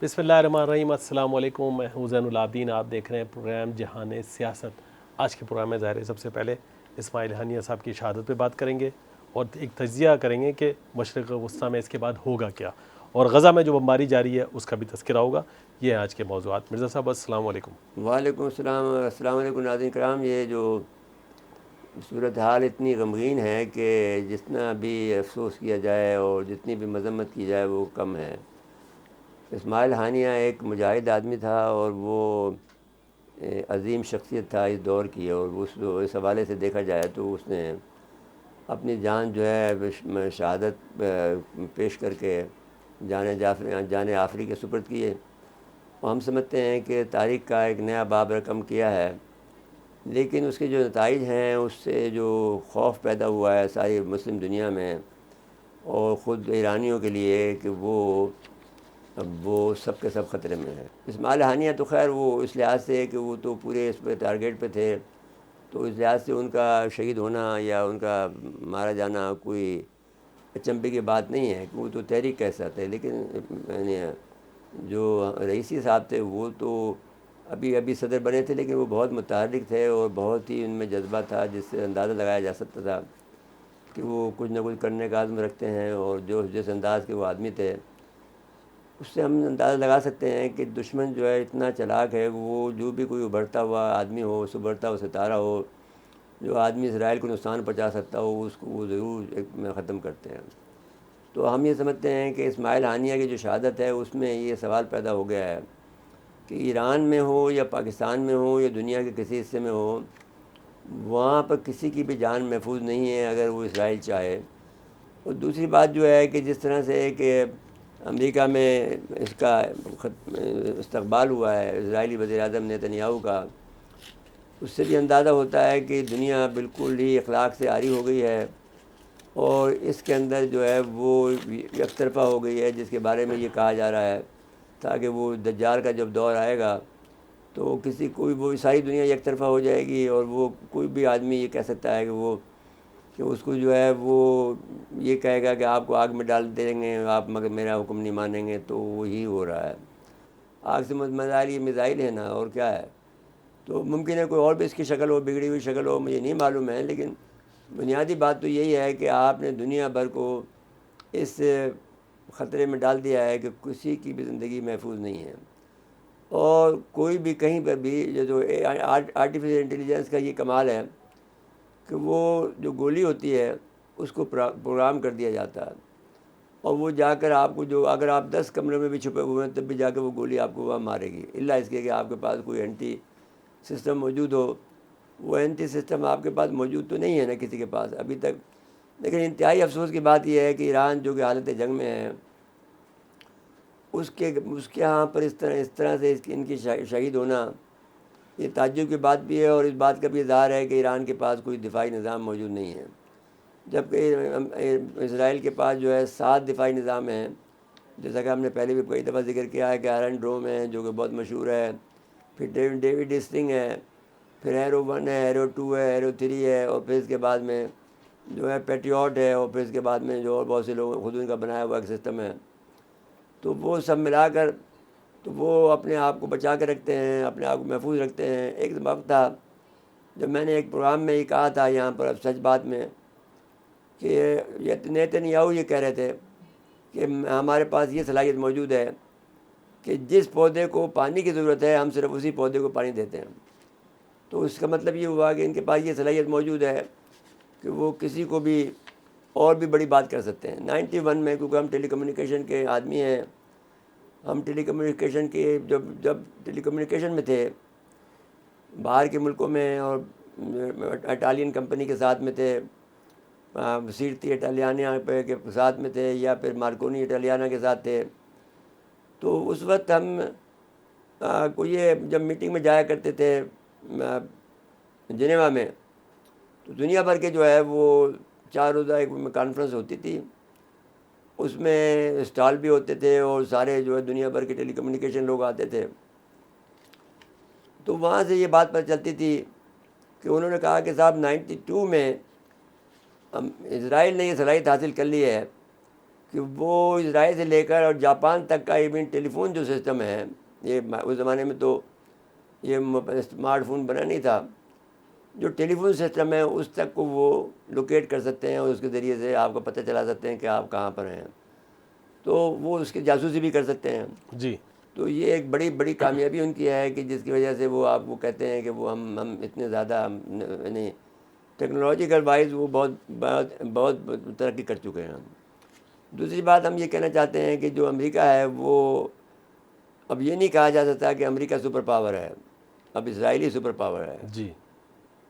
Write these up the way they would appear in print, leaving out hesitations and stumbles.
بسم اللہ الرحمن الرحیم۔ السلام علیکم، میں ہوں زین العابدین، آپ دیکھ رہے ہیں پروگرام جہان سیاست۔ آج کے پروگرام میں ظاہر ہے سب سے پہلے اسماعیل ہانیہ صاحب کی شہادت پہ بات کریں گے اور ایک تجزیہ کریں گے کہ مشرق وسطیٰ میں اس کے بعد ہوگا کیا، اور غزہ میں جو بمباری جاری ہے اس کا بھی تذکرہ ہوگا۔ یہ ہیں آج کے موضوعات۔ مرزا صاحب السلام علیکم۔ وعلیکم السلام، السلام علیکم ناظرین کرام۔ یہ جو صورتحال اتنی غمگین ہے کہ جتنا بھی افسوس کیا جائے اور جتنی بھی مذمت کی جائے وہ کم ہے۔ اسماعیل ہانیہ ایک مجاہد آدمی تھا اور وہ عظیم شخصیت تھا اس دور کی، اور اس حوالے سے دیکھا جائے تو اس نے اپنی جان جو ہے شہادت پیش کر کے جان آفری کے سپرد کیے، اور ہم سمجھتے ہیں کہ تاریخ کا ایک نیا باب رقم کیا ہے۔ لیکن اس کے جو نتائج ہیں اس سے جو خوف پیدا ہوا ہے ساری مسلم دنیا میں اور خود ایرانیوں کے لیے کہ وہ سب کے سب خطرے میں ہے۔ اسماعیل ہانیہ تو خیر وہ اس لحاظ سے کہ وہ تو پورے اس پہ ٹارگیٹ پہ تھے، تو اس لحاظ سے ان کا شہید ہونا یا ان کا مارا جانا کوئی اچنبے کی بات نہیں ہے، کہ وہ تو تحریک کا حصہ تھے۔ لیکن یعنی جو رئیسی صاحب تھے وہ تو ابھی صدر بنے تھے، لیکن وہ بہت متحرک تھے اور بہت ہی ان میں جذبہ تھا، جس سے اندازہ لگایا جا سکتا تھا کہ وہ کچھ نہ کچھ کرنے کا عزم رکھتے ہیں، اور جس انداز کے وہ آدمی تھے اس سے ہم اندازہ لگا سکتے ہیں کہ دشمن جو ہے اتنا چلاک ہے، وہ جو بھی کوئی ابھرتا ہوا آدمی ہو، ابھرتا ہوا ستارہ ہو، جو آدمی اسرائیل کو نقصان پہنچا سکتا ہو، اس کو وہ ضرور ایک میں ختم کرتے ہیں۔ تو ہم یہ سمجھتے ہیں کہ اسماعیل ہانیہ کی جو شہادت ہے اس میں یہ سوال پیدا ہو گیا ہے کہ ایران میں ہو یا پاکستان میں ہو یا دنیا کے کسی حصے میں ہو، وہاں پر کسی کی بھی جان محفوظ نہیں ہے اگر وہ اسرائیل چاہے۔ اور دوسری بات جو ہے کہ جس طرح سے کہ امریکہ میں اس کا استقبال ہوا ہے اسرائیلی وزیر اعظم نیتن یاہو کا، اس سے بھی اندازہ ہوتا ہے کہ دنیا بالکل ہی اخلاق سے عاری ہو گئی ہے، اور اس کے اندر جو ہے وہ یک طرفہ ہو گئی ہے، جس کے بارے میں یہ کہا جا رہا ہے تاکہ وہ دجال کا جب دور آئے گا تو وہ ساری دنیا یک طرفہ ہو جائے گی، اور وہ کوئی بھی آدمی یہ کہہ سکتا ہے کہ اس کو جو ہے وہ یہ کہے گا کہ آپ کو آگ میں ڈال دیں گے، آپ مگر میرا حکم نہیں مانیں گے، تو وہی ہو رہا ہے۔ آگ سے مزاج یہ میزائل ہے نا، اور کیا ہے؟ تو ممکن ہے کوئی اور بھی اس کی شکل ہو، بگڑی ہوئی شکل ہو، مجھے نہیں معلوم ہے، لیکن بنیادی بات تو یہی ہے کہ آپ نے دنیا بھر کو اس خطرے میں ڈال دیا ہے کہ کسی کی بھی زندگی محفوظ نہیں ہے، اور کوئی بھی کہیں پر بھی جو آرٹیفیشل انٹیلیجنس کا یہ کمال ہے کہ وہ جو گولی ہوتی ہے اس کو پروگرام کر دیا جاتا ہے، اور وہ جا کر آپ کو اگر آپ 10 کمرے میں بھی چھپے ہوئے ہیں تب بھی جا کے وہ گولی آپ کو وہاں مارے گی، الا اس کے کہ آپ کے پاس کوئی اینٹی سسٹم موجود ہو۔ وہ اینٹی سسٹم آپ کے پاس موجود تو نہیں ہے نا کسی کے پاس ابھی تک۔ لیکن انتہائی افسوس کی بات یہ ہے کہ ایران جو کہ حالت جنگ میں ہے، اس کے ہاں پر اس طرح سے ان کی شہید ہونا یہ تعجب کی بات بھی ہے، اور اس بات کا بھی اظہار ہے کہ ایران کے پاس کوئی دفاعی نظام موجود نہیں ہے، جبکہ اسرائیل کے پاس جو ہے 7 دفاعی نظام ہیں، جیسا کہ ہم نے پہلے بھی کئی دفعہ ذکر کیا ہے کہ آئرن ڈوم ہے جو کہ بہت مشہور ہے، پھر ڈیوڈ اسٹنگ ہے، پھر ایرو 1 ہے، ایرو 2 ہے، ایرو 3 ہے، اور پھر اس کے بعد میں جو ہے پیٹریوٹ ہے، اور پھر اس کے بعد میں جو اور بہت سے لوگ خود ان کا بنایا ہوا ایک سسٹم ہے۔ تو وہ سب ملا کر تو وہ اپنے آپ کو بچا کے رکھتے ہیں، اپنے آپ کو محفوظ رکھتے ہیں۔ ایک وقت تھا جب میں نے ایک پروگرام میں یہ کہا تھا یہاں پر اب سچ بات میں کہ نیتن یاہو یہ کہہ رہے تھے کہ ہمارے پاس یہ صلاحیت موجود ہے کہ جس پودے کو پانی کی ضرورت ہے ہم صرف اسی پودے کو پانی دیتے ہیں۔ تو اس کا مطلب یہ ہوا کہ ان کے پاس یہ صلاحیت موجود ہے کہ وہ کسی کو بھی اور بھی بڑی بات کر سکتے ہیں۔ 91 میں کیونکہ ہم ٹیلی کمیونیکیشن کے آدمی ہیں، ہم ٹیلی کمیونیکیشن کے جب ٹیلی کمیونیکیشن میں تھے باہر کے ملکوں میں، اور اٹالین کمپنی کے ساتھ میں تھے، سیرتی اٹالیانا کے ساتھ میں تھے، یا پھر مارکونی اٹالیانا کے ساتھ تھے، تو اس وقت ہم کو یہ جب میٹنگ میں جایا کرتے تھے جنیوا میں، تو دنیا بھر کے جو ہے وہ 4 روزہ ایک کانفرنس ہوتی تھی، اس میں اسٹال بھی ہوتے تھے اور سارے جو ہے دنیا بھر کے ٹیلی کمیونیکیشن لوگ آتے تھے۔ تو وہاں سے یہ بات پتہ چلتی تھی کہ انہوں نے کہا کہ صاحب 92 میں اسرائیل نے یہ صلاحیت حاصل کر لی ہے کہ وہ اسرائیل سے لے کر اور جاپان تک کا ایون ٹیلی فون جو سسٹم ہے، یہ اس زمانے میں تو یہ اسمارٹ فون بنا نہیں تھا، جو ٹیلی فون سسٹم ہے اس تک کو وہ لوکیٹ کر سکتے ہیں اور اس کے ذریعے سے آپ کو پتہ چلا سکتے ہیں کہ آپ کہاں پر ہیں، تو وہ اس کی جاسوسی بھی کر سکتے ہیں. جی. تو یہ ایک بڑی بڑی کامیابی ان کی ہے کہ جس کی وجہ سے وہ آپ کو کہتے ہیں کہ وہ ہم اتنے زیادہ یعنی ٹیکنالوجیکل وائز وہ بہت بہت بہت ترقی کر چکے ہیں. دوسری بات ہم یہ کہنا چاہتے ہیں کہ جو امریکہ ہے وہ اب یہ نہیں کہا جا سکتا کہ امریکہ سپر پاور ہے، اب اسرائیلی سپر پاور ہے. جی.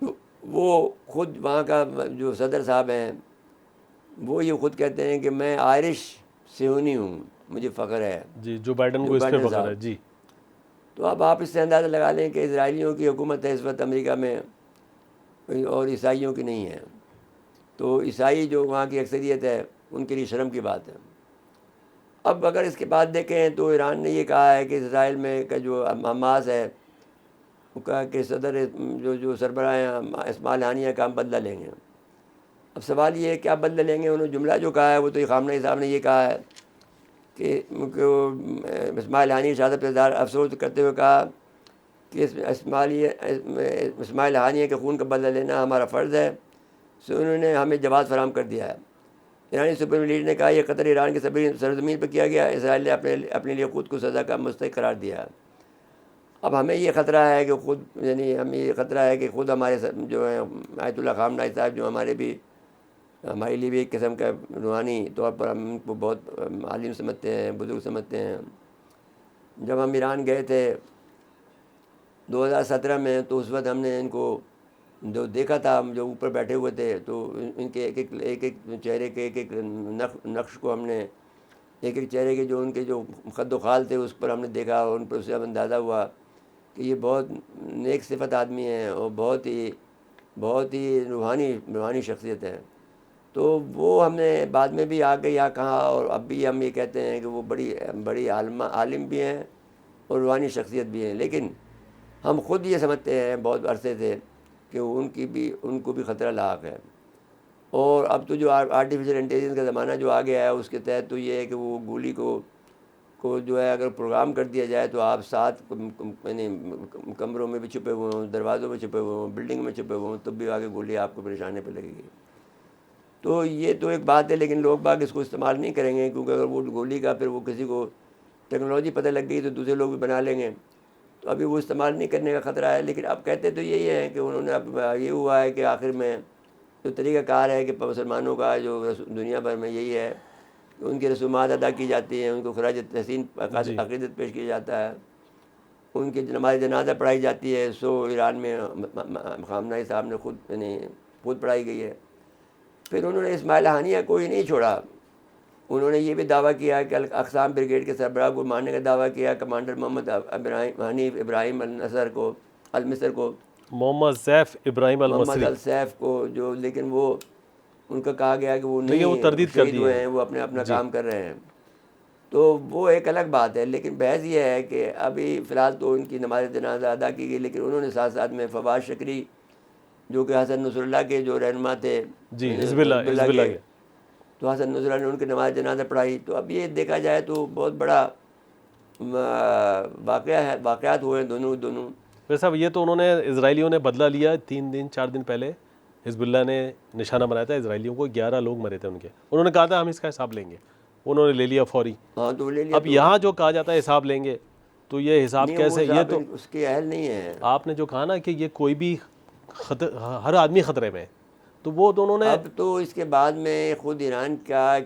تو وہ خود وہاں کا جو صدر صاحب ہیں وہ یہ خود کہتے ہیں کہ میں آئرش صہیونی ہوں، مجھے فخر ہے. جی. جو بائیڈن کو اس پہ فخر ہے. جی. تو اب آپ اس سے اندازہ لگا لیں کہ اسرائیلیوں کی حکومت ہے اس وقت امریکہ میں اور عیسائیوں کی نہیں ہے. تو عیسائی جو وہاں کی اکثریت ہے ان کے لیے شرم کی بات ہے. اب اگر اس کے بعد دیکھیں تو ایران نے یہ کہا ہے کہ اسرائیل میں کا جو حماس ہے وہ کہا کہ صدر جو سربراہ ہیں اسماعیل ہانیہ کا ہم بدلہ لیں گے. اب سوال یہ ہے کیا بدلہ لیں گے؟ انہوں نے جملہ جو کہا ہے وہ تو خامنہ صاحب نے یہ کہا ہے کہ اسماعیل ہانیہ شہادت پیدار افسوس کرتے ہوئے کہا کہ اسماعیل ہانیہ کے خون کا بدلہ لینا ہمارا فرض ہے، سو انہوں نے ہمیں جواز فراہم کر دیا ہے. ایرانی سپریم لیڈر نے کہا یہ قتل ایران کی سرزمین پہ کیا گیا، اسرائیل نے اپنے لیے خود کو سزا کا مستحق قرار دیا. اب ہمیں یہ خطرہ ہے کہ خود یعنی ہمیں یہ خطرہ ہے کہ خود ہمارے جو ہیں آیت اللہ خامنہ صاحب جو ہمارے لیے بھی ایک قسم کا روحانی طور پر ہم ان کو بہت عالم سمجھتے ہیں، بزرگ سمجھتے ہیں. جب ہم ایران گئے تھے 2017 میں تو اس وقت ہم نے ان کو جو دیکھا تھا، ہم جو اوپر بیٹھے ہوئے تھے تو ان کے ایک ایک چہرے کے ایک ایک نقش کو ہم نے ایک ایک چہرے کے جو ان کے جو خد و خال تھے اس پر ہم نے دیکھا اور ان پر اسے اندازہ ہوا کہ یہ بہت نیک صفت آدمی ہیں اور بہت ہی روحانی شخصیت ہے. تو وہ ہم نے بعد میں بھی آگے یہاں کہا اور اب بھی ہم یہ کہتے ہیں کہ وہ بڑی عالم بھی ہیں اور روحانی شخصیت بھی ہیں. لیکن ہم خود یہ سمجھتے ہیں بہت عرصے سے کہ ان کو بھی خطرہ لاحق ہے. اور اب تو جو آرٹیفیشل انٹیلیجنس کا زمانہ جو آ گیا ہے اس کے تحت تو یہ ہے کہ وہ گولی کو جو ہے اگر پروگرام کر دیا جائے تو آپ 7 یعنی کمروں میں بھی چھپے ہوئے ہوں، دروازوں میں چھپے ہوئے ہوں، بلڈنگ میں چھپے ہوئے ہوں، تب بھی آگے گولی آپ کو پریشانے پہ لگے گی. تو یہ تو ایک بات ہے، لیکن لوگ باگ اس کو استعمال نہیں کریں گے کیونکہ اگر وہ گولی کا پھر وہ کسی کو ٹیکنالوجی پتہ لگ گئی تو دوسرے لوگ بھی بنا لیں گے، تو ابھی وہ استعمال نہیں کرنے کا خطرہ ہے. لیکن اب کہتے تو یہی ہے کہ انہوں نے اب یہ ہوا ہے کہ آخر میں جو طریقہ کار ہے کہ مسلمانوں کا جو دنیا بھر میں یہی ہے کہ ان کی رسومات ادا کی جاتی ہیں، ان کو خراج تحسین عقیدت پیش کیا جاتا ہے، ان کی نماز جنازہ پڑھائی جاتی ہے. سو ایران میں خامنہ ای صاحب نے خود پڑھائی گئی ہے. پھر انہوں نے اسماعیل ہانیہ کو ہی نہیں چھوڑا، انہوں نے یہ بھی دعویٰ کیا کہ اقسام بریگیڈ کے سربراہ کو مارنے کا دعویٰ کیا، کمانڈر محمد حنیف ابراہیم النصر کو المصر کو، محمد سیف ابراہیم محمد المصری السیف کو، جو لیکن وہ ان کا کہا گیا کہ وہ لیکن وہ نہیں تردید کر شہید دی ہوئے ہے. ہیں، وہ اپنا جی. کام کر رہے ہیں. تو وہ ایک الگ بات ہے. لیکن بحث یہ ہے کہ ابھی فی الحال تو ان کی نماز جنازہ ادا کی گئی، لیکن انہوں نے ساتھ ساتھ میں فواز شکری جو کہ حسن نصر اللہ کے جو رہنما تھے جی. حزب اللہ کے، تو حسن نصر اللہ نے ان کی نماز جنازہ پڑھائی. تو اب یہ دیکھا جائے تو بہت بڑا واقعات ہوئے ہیں دونوں. ویسے اب یہ تو انہوں نے اسرائیلیوں نے بدلہ لیا. 4 دن پہلے حزب اللہ نے نشانہ بنایا تھا اسرائیلیوں کو، 11 لوگ مرے تھے ان کے. انہوں نے کہا تھا ہم اس کا حساب لیں گے، انہوں نے لے لیا فوری. ہاں تو لے لیا. اب یہاں جو کہا جاتا ہے حساب لیں گے، تو یہ حساب کیسے؟ یہ تو اس کے اہل نہیں ہے. آپ نے جو کہا نا کہ یہ کوئی بھی ہر آدمی خطرے میں، تو وہ دونوں نے اب تو اس کے بعد میں خود ایران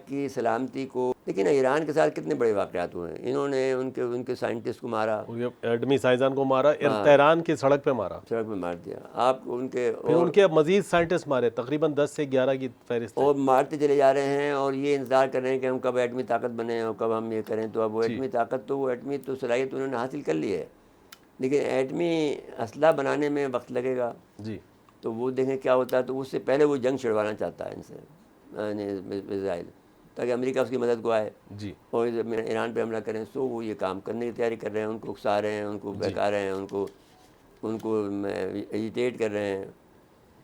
کی سلامتی کو، لیکن ایران کے ساتھ کتنے بڑے واقعات ہوئے ہیں. انہوں نے ان کے سائنٹسٹ کو مارا، ایٹمی سائنسدان کو مارا، تہران کی سڑک پہ مار دیا. آپ پھر ان کے مزید سائنٹسٹ مارے، تقریباً 10 سے 11 کی فہرست ہے. اور مارتے چلے جا رہے ہیں اور یہ انتظار کر رہے ہیں کہ ہم کب ایٹمی طاقت بنیں اور کب ہم یہ کریں. تو اب وہ ایٹمی طاقت تو وہ ایٹمی تو صلاحیت انہوں نے حاصل کر لی ہے، لیکن ایٹمی اسلحہ بنانے میں وقت لگے گا. جی. تو وہ دیکھیں کیا ہوتا ہے. تو اس سے پہلے وہ جنگ چھڑوانا چاہتا ہے ان سے اسرائیل، تاکہ امریکہ اس کی مدد کو آئے جی اور ایران پہ حملہ کریں. سو وہ یہ کام کرنے کی تیاری کر رہے ہیں، ان کو اکسا رہے ہیں، ان کو بہکا رہے ہیں، ان کو ایجیٹیٹ کر رہے ہیں،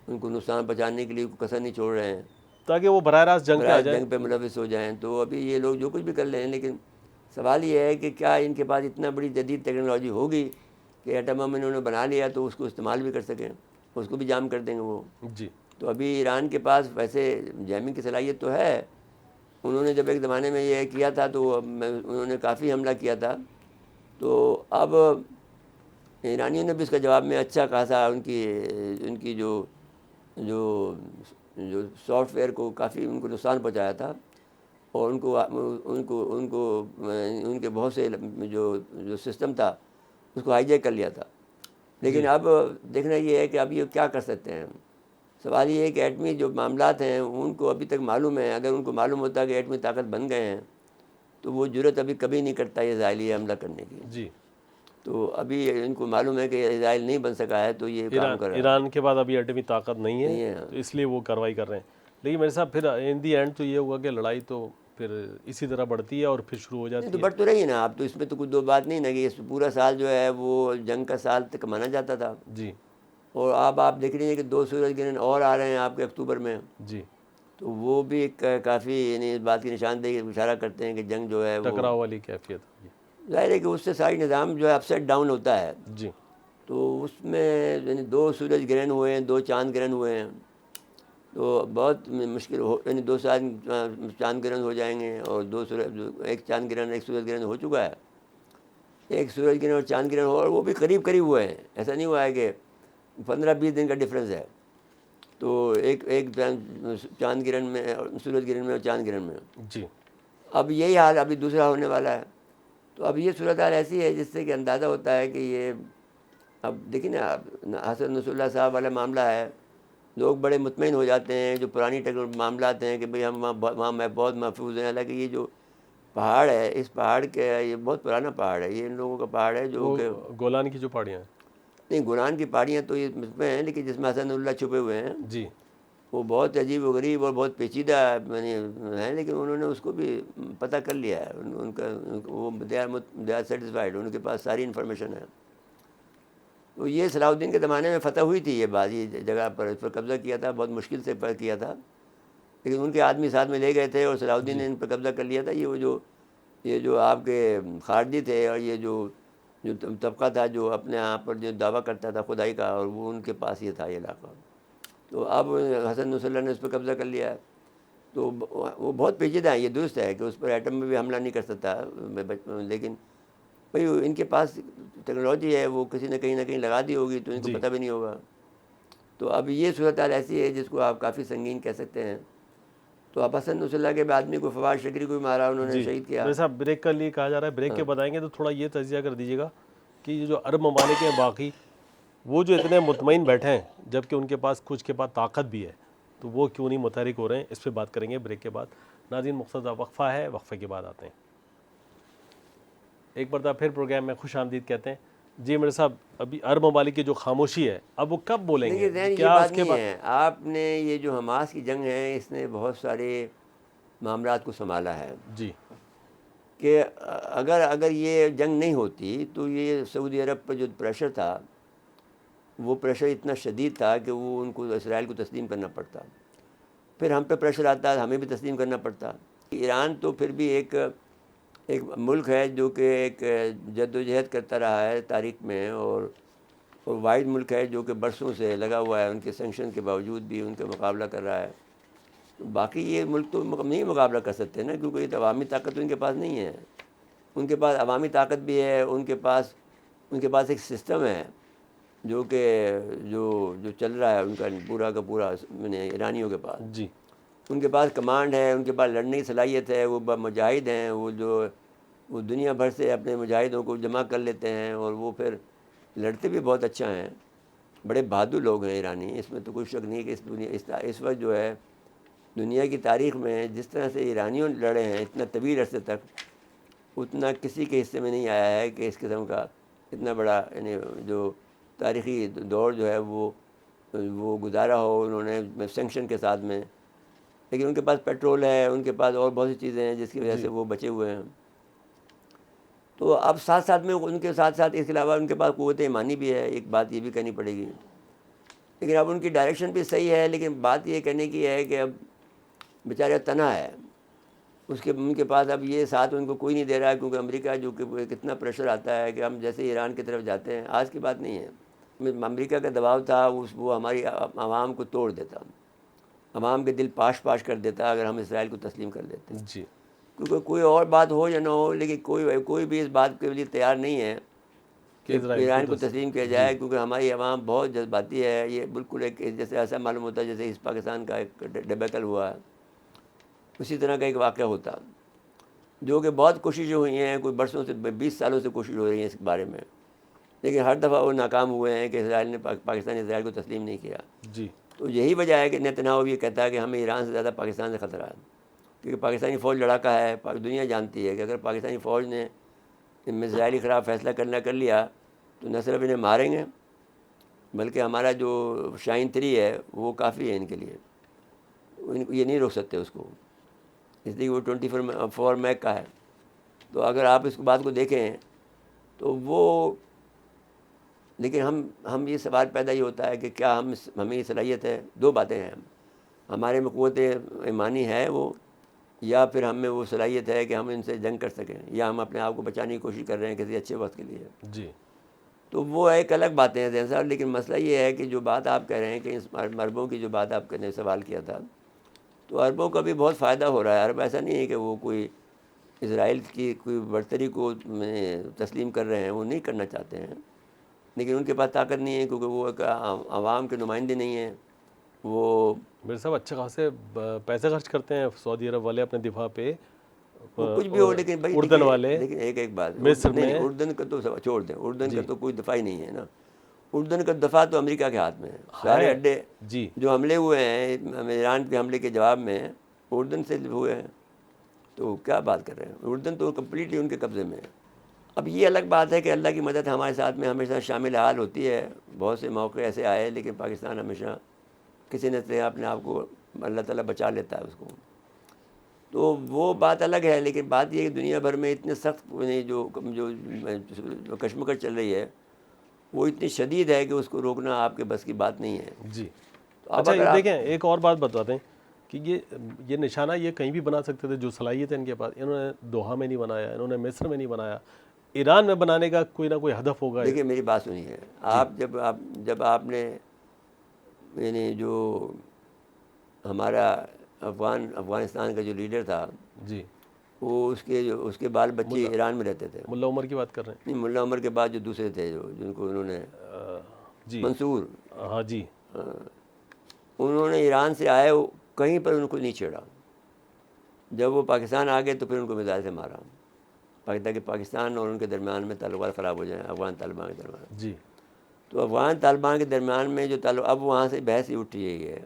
ان کو نقصان پہنچانے کے لیے کسر نہیں چھوڑ رہے ہیں. تاکہ وہ براہ راست جنگ پہ آ جائیں. جنگ پہ ملوث ہو جائیں. تو ابھی یہ لوگ جو کچھ بھی کر لیں ہیں، لیکن سوال یہ ہے کہ کیا ان کے پاس اتنا بڑی جدید ٹیکنالوجی ہوگی کہ ایٹم بم انہوں نے بنا لیا تو اس کو استعمال بھی کر سکیں، اس کو بھی جام کر دیں گے وہ. جی تو ابھی ایران کے پاس ویسے جیمنگ کی صلاحیت تو ہے. انہوں نے جب ایک زمانے میں یہ کیا تھا تو انہوں نے کافی حملہ کیا تھا. تو اب ایرانیوں نے بھی اس کا جواب میں اچھا خاصا ان کی جو جو جو سافٹ ویئر کو کافی ان کو نقصان پہنچایا تھا، اور ان کے بہت سے جو سسٹم تھا اس کو ہائی جیک کر لیا تھا. لیکن اب دیکھنا یہ ہے کہ اب یہ کیا کر سکتے ہیں. سوال یہ ہے کہ ایٹمی جو معاملات ہیں ان کو ابھی تک معلوم ہے، اگر ان کو معلوم ہوتا کہ ایٹمی طاقت بن گئے ہیں تو وہ جرت ابھی کبھی نہیں کرتا یہ اسرائیلی حملہ کرنے کی. جی تو ابھی ان کو معلوم ہے کہ اسرائیل نہیں بن سکا ہے تو یہ کام کر رہا ہے. ایران کے بعد ابھی ایٹمی طاقت نہیں ہے تو اس لیے وہ کارروائی کر رہے ہیں. لیکن میرے صاحب پھر ان دی اینڈ تو یہ ہوا کہ لڑائی تو پھر اسی طرح بڑھتی ہے اور پھر شروع ہو جاتی ہے. تو بڑھ تو رہی ہے نا. اب تو اس میں تو کچھ دو بات نہیں نا کہ اس پورا سال جو ہے وہ جنگ کا سال تک مانا جاتا تھا. جی اور اب آپ دیکھ رہے ہیں کہ 2 سورج گرہن اور آ رہے ہیں آپ کے اکتوبر میں. جی تو وہ بھی ایک کافی یعنی اس بات کی نشاندہی اشارہ کرتے ہیں کہ جنگ جو ہے وہ ٹکراؤ والی کیفیت ہوگی. ظاہر ہے کہ اس سے ساری نظام جو ہے اپ سیٹ ڈاؤن ہوتا ہے. جی تو اس میں یعنی 2 سورج گرہن ہوئے ہیں، 2 چاند گرہن ہوئے ہیں، تو بہت مشکل یعنی 2 چاند گرہن ہو جائیں گے. اور 2 سورج، ایک چاند گرہن ایک سورج گرہن ہو چکا ہے. ایک سورج گرہن اور چاند گرہن اور وہ بھی قریب قریب ہوئے ہیں. ایسا نہیں ہوا ہے کہ 15-20 دن کا ڈفرینس ہے. تو ایک چاند گرہن میں، سورج گرہن میں اور چاند گرہن میں. جی اب یہی حال ابھی دوسرا ہونے والا ہے. تو اب یہ صورتحال ایسی ہے جس سے کہ اندازہ ہوتا ہے کہ یہ اب دیکھیں نا، حسن نصر اللہ صاحب والا معاملہ ہے. لوگ بڑے مطمئن ہو جاتے ہیں جو پرانی معاملات ہیں کہ بھئی ہم وہاں بہت محفوظ ہیں. حالانکہ یہ جو پہاڑ ہے، اس پہاڑ کے یہ بہت پرانا پہاڑ ہے. یہ ان لوگوں کا پہاڑ ہے جو کہ گولان کی جو پہاڑیاں ہیں. نہیں، گولان کی پہاڑیاں تو یہ میں ہیں، لیکن جس میں حسن اللہ چھپے ہوئے ہیں جی وہ بہت عجیب و غریب اور بہت پیچیدہ ہیں. لیکن انہوں نے اس کو بھی پتہ کر لیا ہے. ان کا وہ دے آر سیٹسفائیڈ، ان کے پاس ساری انفارمیشن ہے. تو یہ صلاح الدین کے زمانے میں فتح ہوئی تھی یہ بازی جگہ پر، اس پر قبضہ کیا تھا، بہت مشکل سے کیا تھا. لیکن ان کے آدمی ساتھ میں لے گئے تھے اور صلاح الدین نے ان پر قبضہ کر لیا تھا. یہ جو آپ کے خارجی تھے اور یہ جو طبقہ تھا جو اپنے آپ پر جو دعویٰ کرتا تھا خدائی کا، اور وہ ان کے پاس یہ تھا یہ علاقہ. تو اب حسن نصر اللہ نے اس پہ قبضہ کر لیا ہے. تو وہ بہت پیچیدہ ہیں. یہ درست ہے کہ اس پر ایٹم میں بھی حملہ نہیں کر سکتا، لیکن بھائی ان کے پاس ٹیکنالوجی ہے، وہ کسی نے کہیں نہ کہیں لگا دی ہوگی تو ان کو پتہ بھی نہیں ہوگا. تو اب یہ صورتحال ایسی ہے جس کو آپ کافی سنگین کہہ سکتے ہیں. تو اب حسن نصر اللہ کے آدمی کو فواد شکری کو بھی مارا، انہوں نے شہید کیا. جیسا بریک کا لیے کہا جا رہا ہے، بریک کے بتائیں گے تو تھوڑا یہ تجزیہ کر دیجیے گا کہ یہ جو عرب ممالک ہیں باقی، وہ جو اتنے مطمئن بیٹھے ہیں جبکہ ان کے پاس کچھ کے پاس طاقت بھی ہے، تو وہ کیوں نہیں متحرک ہو رہے ہیں؟ اس پہ بات کریں گے بریک کے بعد. ناظرین مختصر وقفہ ہے، وقفے کے بعد آتے ہیں. ایک مرتبہ پھر پروگرام میں خوش آمدید کہتے ہیں. جی میرے صاحب، ابھی عرب ممالک کی جو خاموشی ہے اب وہ کب بولیں گے؟ کیا اس کے بعد آپ نے یہ جو حماس کی جنگ ہے اس نے بہت سارے معاملات کو سنبھالا ہے. جی کہ اگر یہ جنگ نہیں ہوتی تو یہ سعودی عرب پر جو پریشر تھا وہ پریشر اتنا شدید تھا کہ وہ ان کو اسرائیل کو تسلیم کرنا پڑتا. پھر ہم پہ پریشر آتا ہے، ہمیں بھی تسلیم کرنا پڑتا. ایران تو پھر بھی ایک ملک ہے جو کہ ایک جد و جہد کرتا رہا ہے تاریخ میں، اور واحد ملک ہے جو کہ برسوں سے لگا ہوا ہے، ان کے سینکشن کے باوجود بھی ان کا مقابلہ کر رہا ہے. باقی یہ ملک تو نہیں مقابلہ کر سکتے نا، کیونکہ یہ تو عوامی طاقت تو ان کے پاس نہیں ہے. ان کے پاس عوامی طاقت بھی ہے، ان کے پاس ایک سسٹم ہے جو کہ جو چل رہا ہے ان کا پورا کا پورا، ایرانیوں کے پاس. جی ان کے پاس کمانڈ ہے، ان کے پاس لڑنے کی صلاحیت ہے، وہ مجاہد ہیں، وہ دنیا بھر سے اپنے مجاہدوں کو جمع کر لیتے ہیں، اور وہ پھر لڑتے بھی بہت اچھا ہیں. بڑے بہادر لوگ ہیں ایرانی، اس میں تو کوئی شک نہیں کہ اس وقت جو ہے دنیا کی تاریخ میں جس طرح سے ایرانیوں لڑے ہیں اتنا طویل عرصے تک، اتنا کسی کے حصے میں نہیں آیا ہے کہ اس قسم کا اتنا بڑا یعنی جو تاریخی دور جو ہے وہ گزارا ہو انہوں نے سینکشن کے ساتھ میں. لیکن ان کے پاس پیٹرول ہے، ان کے پاس اور بہت سی چیزیں ہیں جس کی وجہ سے وہ بچے ہوئے ہیں. تو اب ساتھ میں ان کے ساتھ اس کے علاوہ ان کے پاس قوت ایمانی بھی ہے، ایک بات یہ بھی کہنی پڑے گی. لیکن اب ان کی ڈائریکشن بھی صحیح ہے، لیکن بات یہ کہنے کی ہے کہ اب بیچارہ تنہا ہے، ان کے پاس اب یہ ساتھ ان کو کوئی نہیں دے رہا ہے، کیونکہ امریکہ جو کہ کتنا پریشر آتا ہے کہ ہم جیسے ایران کی طرف جاتے ہیں، آج کی بات نہیں ہے، امریکہ کا دباؤ تھا، وہ ہماری عوام کو توڑ دیتا، عوام کے دل پاش پاش کر دیتا اگر ہم اسرائیل کو تسلیم کر دیتے، جی کیونکہ کوئی اور بات ہو یا نہ ہو، لیکن کوئی بھی اس بات کے لیے تیار نہیں ہے کہ ایران کو تسلیم کیا جائے، کیونکہ ہماری عوام بہت جذباتی ہے. یہ بالکل ایک جیسے ایسا معلوم ہوتا ہے جیسے اس پاکستان کا ایک ڈبیکل ہوا ہے، اسی طرح کا ایک واقعہ ہوتا، جو کہ بہت کوششیں ہوئی ہیں، کوئی برسوں سے 20 سالوں سے کوشش ہو رہی ہے اس بارے میں، لیکن ہر دفعہ وہ ناکام ہوئے ہیں کہ اسرائیل نے پاکستان نے اسرائیل کو تسلیم نہیں کیا. جی تو یہی وجہ ہے کہ نیتنیاہو یہ کہتا ہے کہ ہمیں ایران سے زیادہ پاکستان سے خطرہ ہے، کیونکہ پاکستانی فوج لڑاکا ہے. دنیا جانتی ہے کہ اگر پاکستانی فوج نے اسرائیلی خلاف فیصلہ کر لیا تو نہ صرف انہیں ماریں گے، بلکہ ہمارا جو شاہین 3 ہے وہ کافی ہے ان کے لیے، یہ نہیں روک سکتے اس کو، اس لیے وہ 24 میک کا ہے. تو اگر آپ اس بات کو دیکھیں تو وہ، لیکن ہم یہ سوال پیدا ہی ہوتا ہے کہ کیا ہمیں یہ صلاحیت ہے؟ دو باتیں ہیں، ہمارے میں قوت ایمانی ہے وہ، یا پھر ہم میں وہ صلاحیت ہے کہ ہم ان سے جنگ کر سکیں، یا ہم اپنے آپ کو بچانے کی کوشش کر رہے ہیں کسی اچھے وقت کے لیے. جی تو وہ ایک الگ باتیں ہیں صاحب. لیکن مسئلہ یہ ہے کہ جو بات آپ کہہ رہے ہیں کہ اس عربوں کی جو بات آپ نے سوال کیا تھا، تو عربوں کا بھی بہت فائدہ ہو رہا ہے. عرب ایسا نہیں ہے کہ وہ کوئی اسرائیل کی کوئی برتری کو تسلیم کر رہے ہیں، وہ نہیں کرنا چاہتے ہیں، لیکن ان کے پاس طاقت نہیں ہے، کیونکہ وہ ایک عوام کے نمائندے نہیں ہیں. وہ میرے صاحب اچھے خاصے پیسے خرچ کرتے ہیں سعودی عرب والے اپنے دفاع پہ، کچھ بھی ہو، لیکن بھائی اردن والے لیکن ایک بات، مصر نہیں میں. اردن کا تو چھوڑ دیں، اردن کا تو کوئی دفاع ہی نہیں ہے نا. اردن کا دفاع تو امریکہ کے ہاتھ میں ہے. سارے اڈے جی جو حملے ہوئے ہیں ایران کے حملے کے جواب میں اردن سے ہوئے ہیں، تو کیا بات کر رہے ہیں؟ اردن تو کمپلیٹلی ان کے قبضے میں ہے. اب یہ الگ بات ہے کہ اللہ کی مدد ہمارے ساتھ میں ہمیشہ شامل حال ہوتی ہے. بہت سے موقع ایسے آئے، لیکن پاکستان ہمیشہ کسی نہ سے اپنے آپ کو اللہ تعالیٰ بچا لیتا ہے اس کو. تو وہ بات الگ ہے. لیکن بات یہ ہے کہ دنیا بھر میں اتنے سخت جو کشمکش چل رہی ہے وہ اتنی شدید ہے کہ اس کو روکنا آپ کے بس کی بات نہیں ہے. جی تو اب اچھا اگر دیکھیں ایک اور بات بتاتے ہیں کہ یہ نشانہ یہ کہیں بھی بنا سکتے تھے، جو صلاحیت ہے ان کے پاس، انہوں نے دوحہ میں نہیں بنایا، انہوں نے مصر میں نہیں بنایا، ایران میں بنانے کا کوئی نہ کوئی ہدف ہوگا. دیکھیے میری بات سنیے، آپ جب آپ نے یعنی جو ہمارا افغانستان کا جو لیڈر تھا، جی وہ اس کے بال بچے ایران میں رہتے تھے. ملا عمر کی بات کر رہے ہیں؟ نہیں، ملا عمر کے بعد جو دوسرے تھے جن کو انہوں نے جی منصور، ہاں جی انہوں نے ایران سے آئے، کہیں پر ان کو نہیں چھیڑا. جب وہ پاکستان آ گئے تو پھر ان کو میزائل سے مارا، تاکہ پاکستان اور ان کے درمیان میں تعلقات خراب ہو جائیں، افغان طالبان کے درمیان. جی تو افغان طالبان کے درمیان میں جو اب وہاں سے بحث ہی اٹھی ہے.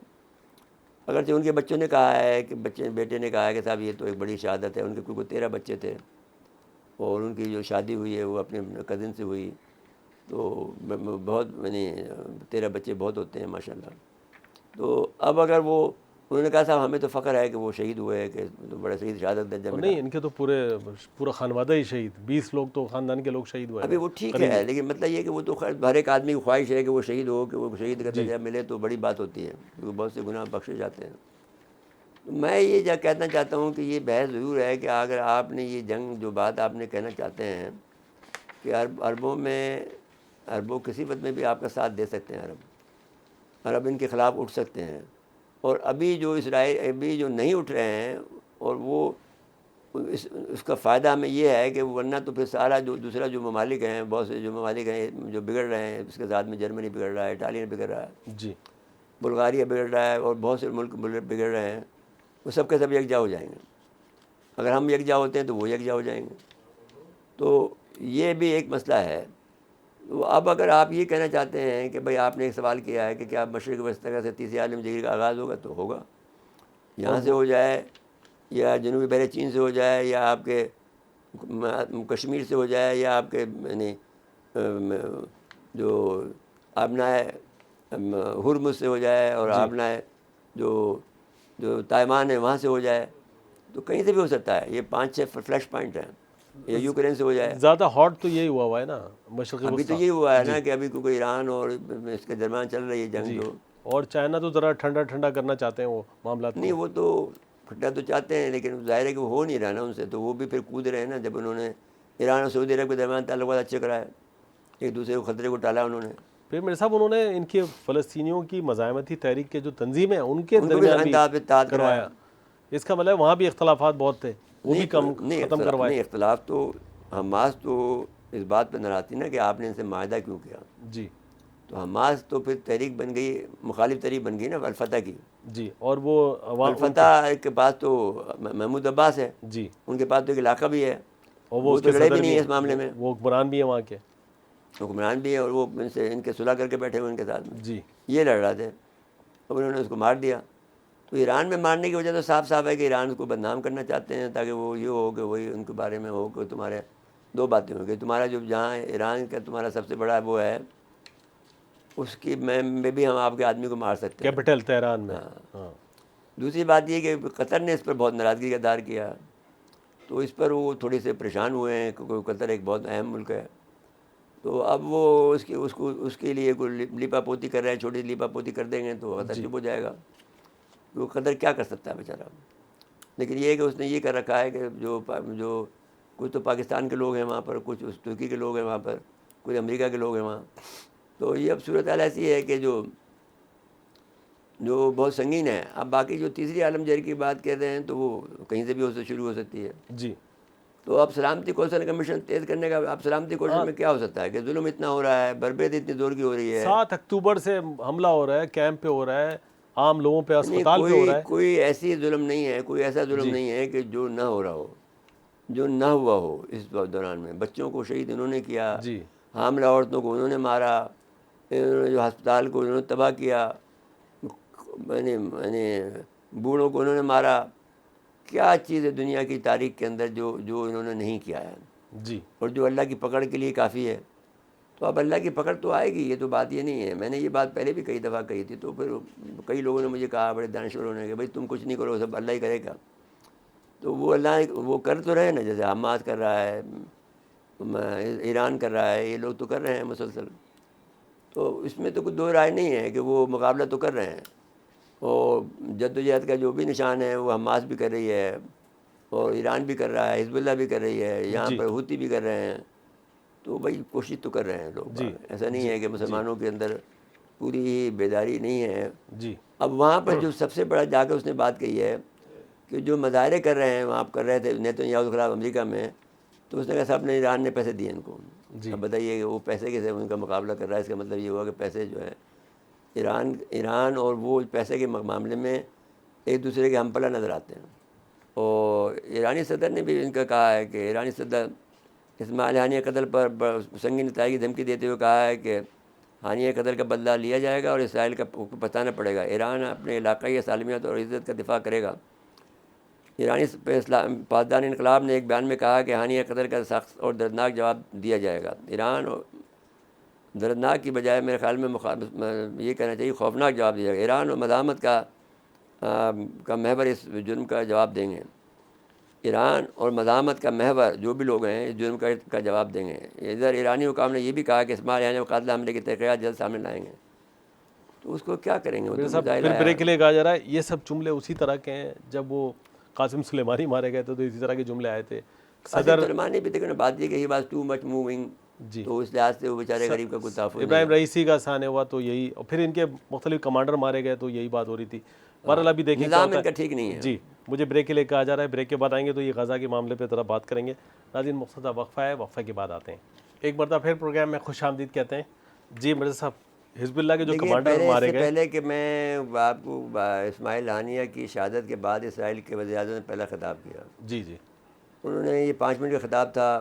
اگرچہ ان کے بچوں نے کہا ہے کہ بیٹے نے کہا ہے کہ صاحب یہ تو ایک بڑی شہادت ہے. ان کے کیونکہ 13 بچے تھے، اور ان کی جو شادی ہوئی ہے وہ اپنے کزن سے ہوئی. تو بہت 13 بچے بہت ہوتے ہیں ماشاء اللہ. تو اب اگر انہوں نے کہا صاحب ہمیں تو فخر ہے کہ وہ شہید ہوئے ہیں، کہ بڑا شہید شہادت درجہ ملا. نہیں، ان کے تو پورا خانوادہ ہی شہید، 20 لوگ تو خاندان کے لوگ شہید ہوئے. ابھی وہ ٹھیک ہے، لیکن مطلب یہ کہ وہ تو ہر ایک آدمی کی خواہش ہے کہ وہ شہید ہو، کہ وہ شہید کا درجہ ملے تو بڑی بات ہوتی ہے، کیونکہ بہت سے گناہ بخشے جاتے ہیں. میں یہ کہنا چاہتا ہوں کہ یہ بحث ضرور ہے کہ اگر آپ نے یہ جنگ، جو بات آپ نے کہنا چاہتے ہیں کہ عربوں کسی وقت میں بھی آپ کا ساتھ دے سکتے ہیں، عرب ان کے خلاف اٹھ سکتے ہیں. اور ابھی جو نہیں اٹھ رہے ہیں، اور وہ اس کا فائدہ ہمیں یہ ہے کہ ورنہ تو پھر سارا جو دوسرا جو ممالک ہیں، بہت سے جو ممالک ہیں جو بگڑ رہے ہیں، اس کے ساتھ میں جرمنی بگڑ رہا ہے، اٹالین بگڑ رہا ہے، جی بلغاریہ بگڑ رہا ہے، اور بہت سے ملک بگڑ رہے ہیں. وہ سب کے سب یکجا ہو جائیں گے. اگر ہم یکجا ہوتے ہیں تو وہ یکجا ہو جائیں گے. تو یہ بھی ایک مسئلہ ہے. تو اب اگر آپ یہ کہنا چاہتے ہیں کہ بھئی آپ نے ایک سوال کیا ہے کہ کیا مشرق وسطی سے تیسری عالم جنگ کا آغاز ہوگا، تو ہوگا. یہاں سے ہو جائے، یا جنوبی بحر چین سے ہو جائے، یا آپ کے کشمیر سے ہو جائے، یا آپ کے جو آبنائے ہرمز سے ہو جائے، اور آبنائے جو تائیوان ہے وہاں سے ہو جائے، تو کہیں سے بھی ہو سکتا ہے. یہ 5-6 فلیش پوائنٹ ہیں. یا یوکرین سے ہو جائے. زیادہ ہاٹ تو یہی ہوا ہے نا مشرقی ابھی تو وسطیٰ. یہی ہوا ہے نا کہ ابھی کیونکہ ایران اور اس کے درمیان چل رہی ہے جنگ. جو اور چائنا تو ذرا ٹھنڈا کرنا چاہتے ہیں وہ معاملات کو. نہیں، وہ تو پھٹنا تو چاہتے ہیں لیکن ظاہر ہے کہ وہ ہو نہیں رہا نا ان سے، تو وہ بھی پھر کود رہے ہیں نا. جب انہوں نے ایران اور سعودی عرب کے درمیان تعلقات اچھے کرائے، ایک دوسرے کو خطرے کو ٹالا انہوں نے. پھر میرے صاحب انہوں نے ان کے فلسطینیوں کی مزاحمتی تحریک کے جو تنظیمیں ہیں ان کے ان کو بھی درمیان بھی اتحاد کروایا. اس کا مطلب وہاں بھی اختلافات بہت تھے، وہ بھی کم نہیں ختم کروائے. نہیں اختلاف تو حماس تو اس بات پہ ناراض تھی نا کہ آپ نے ان سے معاہدہ کیوں کیا. جی تو حماس تو پھر تحریک بن گئی، مخالف تحریک بن گئی نا الفتح کی. جی، اور وہ الفتح کے پاس تو محمود عباس ہے، جی، ان کے پاس تو ایک علاقہ بھی ہے، اور وہ اس تو کے لڑے بھی صدر نہیں ہے اس معاملے میں. وہ حکمران بھی ہیں وہاں کے. حکمران بھی ہے اور وہ ان سے ان کے صلح کر کے بیٹھے ہوئے ان کے ساتھ میں. جی یہ لڑ رہے تھے، اب انہوں نے اس کو مار دیا. تو ایران میں مارنے کی وجہ تو صاف صاف ہے کہ ایران کو بدنام کرنا چاہتے ہیں تاکہ وہ یہ ہو کہ وہی ان کے بارے میں ہو کہ تمہارے دو باتیں ہوں کہ تمہارا جو جہاں ایران کا تمہارا سب سے بڑا وہ ہے اس کی میں بھی ہم آپ کے آدمی کو مار سکتے ہیں. کیپٹل تہران میں. ہاں دوسری بات یہ کہ قطر نے اس پر بہت ناراضگی کا اظہار کیا، تو اس پر وہ تھوڑے سے پریشان ہوئے ہیں کیونکہ قطر ایک بہت اہم ملک ہے. تو اب وہ اس کے لیے کوئی لیپا پوتی کر رہے ہیں، چھوٹی لیپا پوتی کر دیں گے تو قطر چپ ہو جائے گا. وہ قطر کیا کر سکتا ہے بیچارہ. لیکن یہ کہ اس نے یہ کر رکھا ہے کہ جو کچھ تو پاکستان کے لوگ ہیں وہاں پر، کچھ ترکی کے لوگ ہیں وہاں پر، کچھ امریکہ کے لوگ ہیں وہاں. تو یہ اب صورتحال ایسی ہے کہ جو بہت سنگین ہے. اب باقی جو تیسری عالم جنگ کی بات کر رہے ہیں تو وہ کہیں سے بھی شروع ہو سکتی ہے. جی، تو اب سلامتی کوشل کمیشن تیز کرنے کا، اب سلامتی کوشل میں کیا ہو سکتا ہے کہ ظلم اتنا ہو رہا ہے، بربریت اتنی زور کی ہو رہی ہے. 7 اکتوبر سے حملہ ہو رہا ہے، کیمپ پہ ہو رہا ہے، عام لوگوں پہ، نہیں اسپتال پہ ہو رہا ہے. کوئی ایسی ظلم نہیں ہے، کوئی ایسا ظلم جی نہیں ہے کہ جو نہ ہو رہا ہو، جو نہ ہوا ہو. اس دوران میں بچوں کو شہید انہوں نے کیا، جی حاملہ عورتوں کو انہوں نے مارا، انہوں نے جو ہسپتال کو انہوں نے تباہ کیا، بوڑھوں کو انہوں نے مارا. کیا چیز ہے دنیا کی تاریخ کے اندر جو انہوں نے نہیں کیا ہے، جی اور جو اللہ کی پکڑ کے لیے کافی ہے. تو اب اللہ کی پکڑ تو آئے گی، یہ تو بات یہ نہیں ہے. میں نے یہ بات پہلے بھی کئی دفعہ کہی تھی، تو پھر کئی لوگوں نے مجھے کہا، بڑے دانشوروں نے، کہ بھائی تم کچھ نہیں کرو، سب اللہ ہی کرے گا. تو وہ اللہ وہ کر تو رہے نا، جیسے حماس کر رہا ہے، ایران کر رہا ہے، یہ لوگ تو کر رہے ہیں مسلسل. تو اس میں تو کوئی دو رائے نہیں ہے کہ وہ مقابلہ تو کر رہے ہیں. اور جدوجہد کا جو بھی نشان ہے وہ حماس بھی کر رہی ہے، اور ایران بھی کر رہا ہے، حزب اللہ بھی کر رہی ہے، یہاں جی پر ہوتی بھی کر رہے ہیں. تو بھائی کوشش تو کر رہے ہیں لوگ. جی ایسا نہیں جی ہے کہ جی مسلمانوں کے اندر پوری ہی بیداری نہیں ہے. جی اب وہاں پر جو سب سے بڑا جا کے اس نے بات کہی ہے کہ جو مظاہرے کر رہے ہیں وہاں کر رہے تھے نیتنیاہو کے خلاف امریکہ میں، تو اس نے کہا صاحب نے ایران نے پیسے دیے ان کو. جی اب بتائیے کہ وہ پیسے کیسے ان کا مقابلہ کر رہا ہے. اس کا مطلب یہ ہوا کہ پیسے جو ہے ایران اور وہ پیسے کے معاملے میں ایک دوسرے کے ہم پلہ نظر آتے ہیں. اور ایرانی صدر نے بھی ان کا کہا ہے کہ ایرانی صدر اسماعیل ہانیہ قتل پر سنگین نتائج کی دھمکی دیتے ہوئے کہا ہے کہ ہانیہ قتل کا بدلہ لیا جائے گا اور اسرائیل کا بچانا پڑے گا. ایران اپنے علاقائی سالمیت اور عزت کا دفاع کرے گا. ایرانی پاسدار انقلاب نے ایک بیان میں کہا کہ ہانیہ قتل کا سخت اور دردناک جواب دیا جائے گا. ایران اور دردناک کی بجائے میرے خیال میں یہ کہنا چاہیے خوفناک جواب دیا جائے گا. ایران اور مزاحمت کا محور اس جرم کا جواب دیں گے. ایران اور مزاحمت کا محور جو بھی لوگ ہیں اس جرم کا جواب دیں گے. ادھر ایرانی حکام نے یہ بھی کہا کہ اسماعیل ہانیہ قاتلہ حملے کی تحقیقات جلد سامنے لائیں گے. تو اس کو کیا کریں گے؟ وہ تو پھر بریک کے لیے کہا جا رہا ہے یہ سب جملے اسی طرح کے ہیں جب وہ قاسم سلیمانی مارے گئے تھے تو اسی طرح کے جملے آئے تھے. قاسم سلیمانی بھی دیکھو نا، بات یہ کہ he was too much moving, جی تو اس لحاظ سے وہ بیچارے غریب کا کوئی تحفظ نہیں. ابراہیم رئیسی کا سانے ہوا تو یہی، اور پھر ان کے مختلف کمانڈر مارے گئے تو یہی بات ہو رہی تھی. بہرحال ابھی دیکھیں کیا نظام ہوتا ان کا ہے. ٹھیک نہیں ہے. جی مجھے بریک کے لیے کہا جا رہا ہے، بریک کے بعد آئیں گے تو یہ غزہ کے معاملے پہ ذرا بات کریں گے. ناظرین مختصر وقفہ ہے، وقفے کے بعد آتے ہیں. ایک مرتبہ پھر پروگرام میں خوش آمدید کہتے ہیں. جی مرزا صاحب، حزب اللہ کے جو کمانڈر مارے گئے، پہلے کہ میں آپ کو اسماعیل ہانیہ کی شہادت کے بعد اسرائیل کے وزیر اعظم نے پہلا خطاب کیا. جی جی انہوں نے یہ 5 منٹ کا خطاب تھا.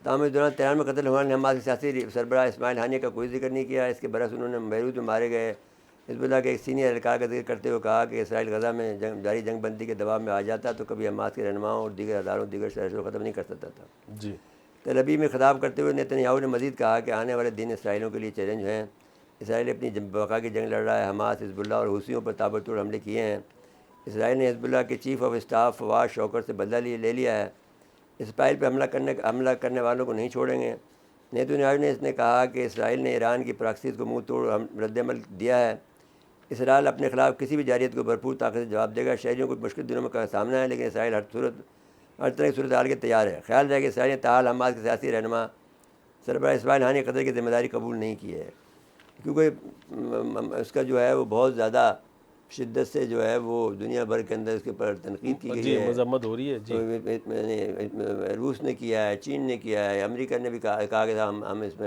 تاہم اس دوران تہران میں قتل ہونے والے حماس کے سیاسی سربراہ اسماعیل ہانیہ کا کوئی ذکر نہیں کیا. اس کے برعکس انہوں نے بیروت میں مارے گئے حزب اللہ کے ایک سینئر اہلکار کا ذکر کرتے ہوئے کہا کہ اسرائیل غزہ میں جاری جنگ بندی کے دباؤ میں آ جاتا تو کبھی حماس کے رہنماؤں اور دیگر اداروں دیگر شہریوں کو ختم نہیں کر سکتا تھا. جی تل ابیب میں خطاب کرتے ہوئے نیتنیاہو نے مزید کہا کہ آنے والے دن اسرائیلیوں کے لیے چیلنج ہیں. اسرائیل اپنی بقا کی جنگ لڑ رہا ہے. حماس، حزب اللہ اور حوثیوں پر تابڑتوڑ حملے کیے ہیں. اسرائیل نے حزب اللہ کے chief of staff Fawad shocker سے بدلہ لے لیا ہے. اسرائیل پہ حملہ کرنے والوں کو نہیں چھوڑیں گے. نیتنیاہو نے اس نے کہا کہ اسرائیل نے ایران کی پراکسیز کو منہ توڑ رد عمل دیا ہے. اسرائیل اپنے خلاف کسی بھی جارحیت کو بھرپور طاقت سے جواب دے گا. شہریوں کو مشکل دنوں کا سامنا ہے لیکن اسرائیل ہر طرح کی صورت حال کے تیار ہے. خیال رہے کہ اسرائیل نے تاحال حماس کے سیاسی رہنما سربراہ اسماعیل ہانی قتل کی ذمہ داری قبول نہیں کی ہے, کیونکہ اس کا جو ہے وہ بہت زیادہ شدت سے جو ہے وہ دنیا بھر کے اندر اس کے اوپر تنقید کی گئی ہے, مذمت ہو رہی ہے. جی روس نے کیا ہے, چین نے کیا ہے, امریکہ نے بھی کہا کہ ہم اس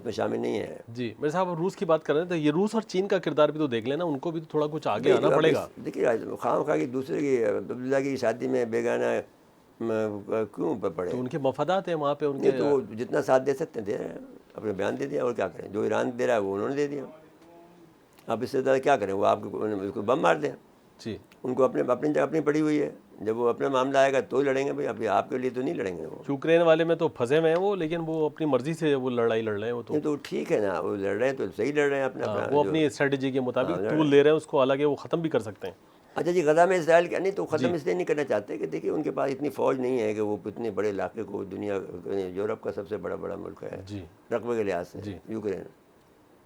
میں شامل نہیں ہیں. جی میرے صاحب روس کی بات کر رہے ہیں تو یہ روس اور چین کا کردار بھی تو دیکھ لینا, ان کو بھی تو تھوڑا کچھ آگے آنا پڑے گا. دیکھیے خواہ خواہ کی دوسرے کی عبداللہ کی شادی میں بیگانہ کیوں پڑے, تو ان کے مفادات ہیں وہاں پہ ان نہیں کے. تو وہ جتنا ساتھ دے سکتے ہیں دے رہے ہیں, اپنے بیان دے دیا, اور کیا کریں, جو ایران دے رہا ہے وہ انہوں نے دے دیا. اب اس سے زیادہ کیا کریں, وہ آپ کو بم مار دیں. جی ان کو اپنی جگہ اپنی پڑی ہوئی ہے, جب وہ اپنا معاملہ آئے گا تو ہی لڑیں گے. بھائی ابھی آپ کے لیے تو نہیں لڑیں گے وہ. یوکرین والے میں تو پھنسے ہوئے ہیں وہ, لیکن وہ اپنی مرضی سے وہ لڑائی لڑ رہے ہیں. وہ نہیں تو ٹھیک ہے نا, وہ لڑ رہے ہیں تو صحیح لڑ رہے ہیں اپنا وہ اپنی اسٹریٹجی کے مطابق ٹول لے رہے ہیں اس کو, حالانکہ وہ ختم بھی کر سکتے ہیں. اچھا جی, غزہ میں اسرائیل کا نہیں تو ختم اس لیے نہیں کرنا چاہتے کہ دیکھیے ان کے پاس اتنی فوج نہیں ہے کہ وہ اتنے بڑے علاقے کو, دنیا یورپ کا سب سے بڑا ملک ہے جی رقبے کے لحاظ سے یوکرین,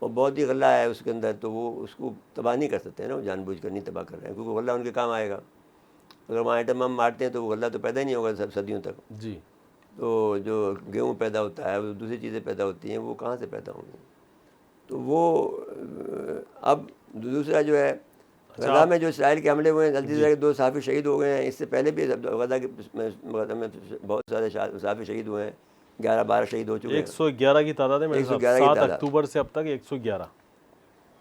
اور بہت ہی غلہ ہے اس کے اندر, تو وہ اس کو تباہ نہیں کر سکتے ہیں نا, وہ جان بوجھ کر نہیں تباہ کر رہے ہیں, کیونکہ غلہ ان کے کام آئے گا. اگر وہاں ایٹم بم مارتے ہیں تو وہ غلہ تو پیدا ہی نہیں ہوگا صدیوں تک. جی تو جو گیہوں پیدا ہوتا ہے, وہ دوسری چیزیں پیدا ہوتی ہیں, وہ کہاں سے پیدا ہوں گی. تو وہ اب دوسرا جو ہے غزہ میں جو اسرائیل کے حملے ہوئے ہیں, جلدی سے 2 صحافی شہید ہو گئے ہیں. اس سے پہلے بھی غزہ کے میں بہت سارے صحافی شہید ہوئے ہیں, 11-12 شہید ہو چکے ہیں. 111 کی تعداد ہے میرے صاحب, 7 اکتوبر سے اب تک 111.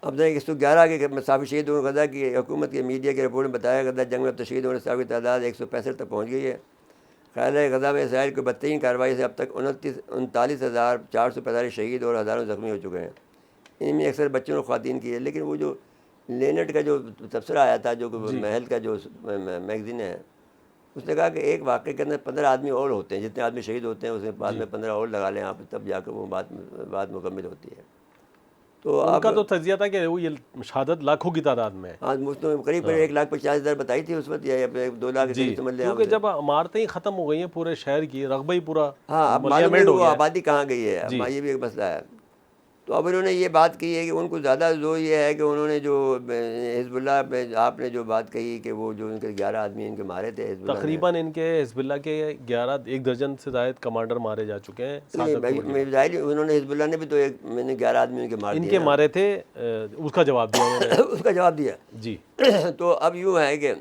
اب دیکھیں 111 کے صحافی شہید ہوئے. غزہ کی حکومت کے میڈیا کی رپورٹ میں بتایا غزہ جنگ میں اب تک شہید ہونے صحافی کی تعداد 165 تک پہنچ گئی ہے. خیال ہے غزہ میں اسرائیل کو بدترین کارروائی سے اب تک 39,445 شہید اور ہزاروں زخمی ہو چکے ہیں. ان میں اکثر بچوں اور خواتین کی ہے. لیکن وہ جو لینٹ کا جو تبصرہ آیا تھا, جو محل کا جو میگزین ہے, اس نے کہا کہ ایک واقعے کے اندر 15 آدمی اور ہوتے ہیں, جتنے آدمی شہید ہوتے ہیں اس میں بعد میں 15 اور لگا لیں آپ, تب جا کر وہ بات مکمل ہوتی ہے. تو ان کا تو تجزیہ تھا کہ وہ یہ شہادت لاکھوں کی تعداد میں. ہاں قریب 1,50,000 بتائی تھی اس وقت, یا 2 لاکھ سمجھ لیں. کیونکہ جب عمارتیں ہی ختم ہو گئی ہیں پورے شہر کی, رقبہ ہی پورا. ہاں اب معلوم نہیں وہ آبادی کہاں گئی ہے, یہ بھی ایک مسئلہ ہے. تو اب انہوں نے یہ بات کی ہے کہ ان کو زیادہ زور یہ ہے کہ انہوں نے جو حزب اللہ پہ آپ نے جو بات کہی کہ وہ جو ان کے 11 آدمی ان کے مارے تھے حزب اللہ, تقریباً ان کے حزب اللہ کے 1 درجن سے زائد کمانڈر مارے جا چکے ہیں. انہوں نے حزب اللہ نے بھی تو میں نے 11 آدمی ان کے مارے تھے, اس کا جواب دیا انہوں نے. اس کا جواب دیا. جی تو اب یوں ہے کہ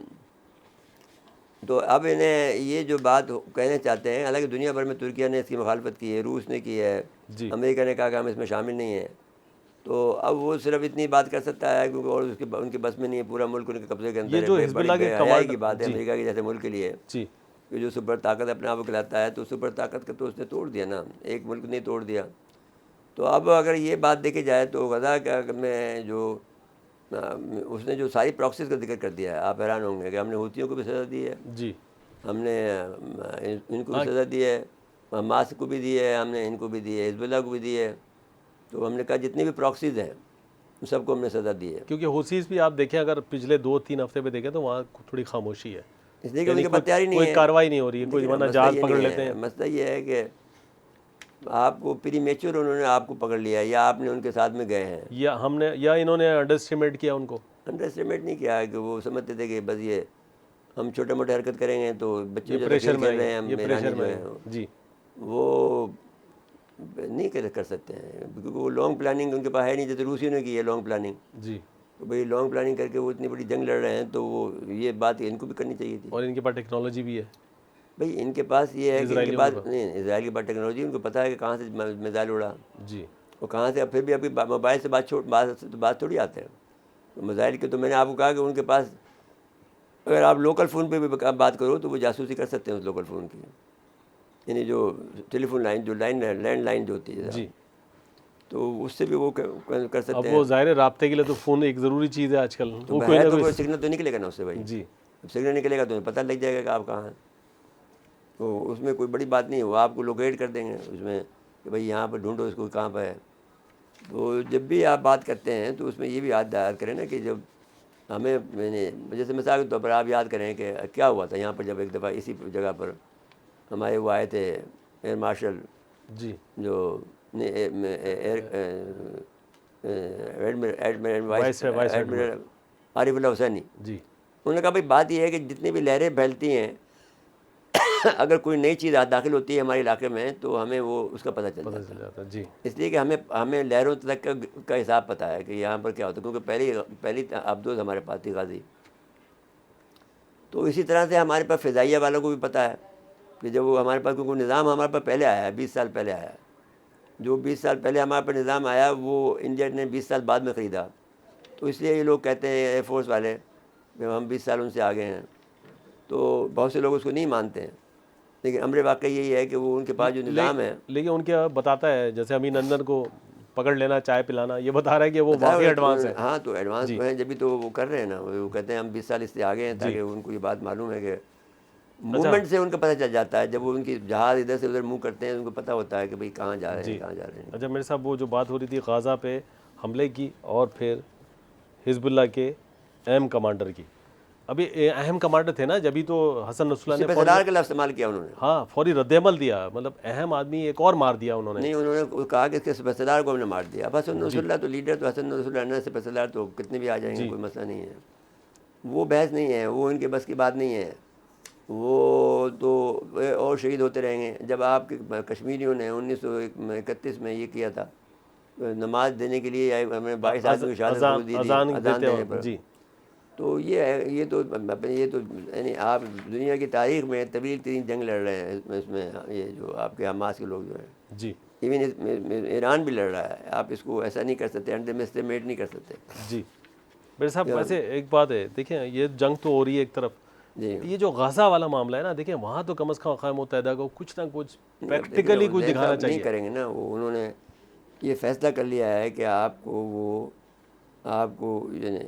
تو اب انہیں یہ جو بات کہنا چاہتے ہیں, حالانکہ دنیا بھر میں ترکیہ نے اس کی مخالفت کی ہے, روس نے کی ہے, امریکہ نے کہا کہ ہم اس میں شامل نہیں ہیں. تو اب وہ صرف اتنی بات کر سکتا ہے کیونکہ اور ان کے بس میں نہیں ہے, پورا ملک ان کے قبضے کے اندر ہے. یہ جو حزب اللہ کے کمانڈر کی بات ہے امریکہ کے جیسے ملک کے لیے کہ جو سپر طاقت اپنے آپ کو کہلاتا ہے, تو سپر طاقت کا تو اس نے توڑ دیا نا, ایک ملک نے توڑ دیا. تو اب اگر یہ بات دیکھی جائے تو غزہ میں جو اس نے جو ساری پراکسیز کا ذکر کر دیا ہے, آپ حیران ہوں گے کہ ہم نے حوثیوں کو بھی سزا دی ہے, جی ہم نے ان کو بھی سزا دی ہے, حماس کو بھی دی ہے, ہم نے ان کو بھی دی ہے, حزب اللہ کو بھی دی ہے. تو ہم نے کہا جتنی بھی پراکسیز ہیں ان سب کو ہم نے سزا دی ہے. کیونکہ حوثیز بھی آپ دیکھیں, اگر پچھلے 2-3 ہفتے پہ دیکھیں تو وہاں تھوڑی خاموشی ہے, اس لیے کہ ان کے پاس تیاری نہیں ہے, کوئی کارروائی نہیں ہو رہی ہے, کوئی ورنہ جہاز پکڑ لیتے ہیں. مسئلہ یہ ہے کہ آپ کو پری میچور انہوں نے آپ کو پکڑ لیا, یا آپ نے ان کے ساتھ میں گئے ہیں, یا ہم نے, یا انہوں نے انڈر اسٹیمیٹ کیا ان کو. انڈر اسٹیمیٹ نہیں کیا کہ وہ سمجھتے تھے کہ بس یہ ہم چھوٹے موٹے حرکت کریں گے تو بچے جو کھیل رہے ہیں, ہم ایرانی جو ہیں جی وہ نہیں کر سکتے ہیں, کیونکہ وہ لانگ پلاننگ ان کے پاس ہے نہیں, جیسے روسیوں نے کی ہے لانگ پلاننگ. جی تو بھائی لانگ پلاننگ کر کے وہ اتنی بڑی جنگ لڑ رہے ہیں, تو وہ یہ بات ان کو بھی کرنی چاہیے تھی. اور ان کے پاس ٹیکنالوجی بھی ہے. بھائی ان کے پاس یہ ہے کہ ان کے پاس نہیں, اسرائیل کے پاس ٹیکنالوجی, ان کو پتہ ہے کہ کہاں سے میزائل اڑا, جی اور کہاں سے. پھر بھی ابھی موبائل سے بات تھوڑی آتے ہیں میزائل کے. تو میں نے آپ کو کہا کہ ان کے پاس اگر آپ لوکل فون پہ بھی بات کرو تو وہ جاسوسی کر سکتے ہیں اس لوکل فون کی, یعنی جو ٹیلی فون لائن جو لینڈ لائن جو ہوتی ہے, جی تو اس سے بھی وہ کر سکتے ہیں. اب وہ ظاہر رابطے کے لیے تو فون ایک ضروری چیز ہے آج کل. تو سگنل تو نکلے گا نا اس سے بھائی. جی سگنل نکلے گا تو پتہ لگ جائے گا کہ آپ کہاں ہیں. تو اس میں کوئی بڑی بات نہیں, وہ آپ کو لوکیٹ کر دیں گے اس میں کہ بھائی یہاں پہ ڈھونڈو اس کو کہاں پہ ہے. تو جب بھی آپ بات کرتے ہیں تو اس میں یہ بھی یاد کریں نا کہ جب ہمیں جیسے مثال کے طور پر آپ یاد کریں کہ کیا ہوا تھا یہاں پر, جب ایک دفعہ اسی جگہ پر ہمارے وہ آئے تھے ایئر مارشل, جی جو وائس ایڈمرل عارف اللہ حسینی. جی انہوں نے کہا بھائی بات یہ ہے کہ جتنی بھی لہریں پھیلتی ہیں اگر کوئی نئی چیز داخل ہوتی ہے ہمارے علاقے میں تو ہمیں وہ اس کا پتہ چل پتہ جاتا چل ہے. جاتا ہے. جی اس لیے کہ ہمیں لہروں تک کا حساب پتہ ہے کہ یہاں پر کیا ہوتا ہے، کیونکہ پہلی عبدوز ہمارے پاس تھی غازی. تو اسی طرح سے ہمارے پاس فضائیہ والوں کو بھی پتہ ہے کہ جب وہ ہمارے پاس، کیونکہ نظام ہمارے پاس پہلے آیا ہے، 20 سال پہلے آیا ہے. جو 20 سال پہلے ہمارے پاس نظام آیا وہ انڈیا نے 20 سال بعد میں خریدا. تو اس لیے یہ لوگ کہتے ہیں ایئر فورس والے کہ ہم 20 سال ان سے آگے ہیں. تو بہت سے لوگ اس کو نہیں مانتے ہیں، لیکن امر واقعی یہی ہے کہ وہ ان کے پاس جو نظام ہے لیکن ان کے بتاتا ہے جیسے امین نندن کو پکڑ لینا، چائے پلانا، یہ بتا رہا ہے کہ وہ بتایا واقعی ایڈوانس ہے. ہاں تو ایڈوانس جی ہیں، جبھی تو وہ کر رہے ہیں نا. وہ کہتے ہیں ہم 20 سال اس سے آگے ہیں، جی تاکہ ان کو یہ بات معلوم ہے کہ اچھا موومنٹ سے ان کا پتہ چل جاتا ہے. جب وہ ان کی جہاز ادھر سے ادھر منہ کرتے ہیں ان کو پتہ ہوتا ہے کہ بھئی کہاں جا رہے ہیں جی. کہاں جا رہے ہیں. اچھا میرے صاحب، وہ جو بات ہو رہی تھی غازہ پہ حملے کی اور پھر حزب اللہ کے اہم کمانڈر کی، ابھی اہم کمانڈر تھے نا جبھی تو حسن نصراللہ نے سپہ فوری، سالار کا لفظ استعمال کیا انہوں نے. ہاں فوری رد عمل دیا، مطلب اہم آدمی ایک اور مار دیا انہوں نے. نہیں، انہوں نے کہا کہ اس کے سپہ سالار کو ہم نے مار دیا. اب حسن جی نصراللہ تو لیڈر، تو حسن نصراللہ سپہ سالار تو کتنے بھی آ جائیں گے، جی کوئی مسئلہ نہیں ہے. وہ بحث نہیں ہے، وہ ان کے بس کی بات نہیں ہے. وہ تو اور شہید ہوتے رہیں گے. جب آپ کے کشمیریوں نے 1931 میں یہ کیا تھا، نماز دینے کے لیے ہمیں 22 آدمی کی شہادت خود دی تھی اذان اذان دیتے دینے وقت. پر. جی تو یہ تو یعنی آپ دنیا کی تاریخ میں طویل ترین جنگ لڑ رہے ہیں اس میں. یہ جو آپ کے حماس کے لوگ جو ہیں، جی ایون ایران بھی لڑ رہا ہے. آپ اس کو ایسا نہیں کر سکتے، انڈر اسٹیمیٹ نہیں کر سکتے. جی میرے صاحب، ویسے ایک بات ہے، دیکھیں یہ جنگ تو ہو رہی ہے ایک طرف، جی یہ جو غزہ والا معاملہ ہے نا، دیکھیں وہاں تو کم از کم اقوام متحدہ کو کچھ نہ کچھ اب دیکھیں پریکٹیکلی کچھ زین دکھانا صاحب نہیں چاہیے. کریں گے نا. انہوں نے یہ فیصلہ کر لیا ہے کہ آپ کو یعنی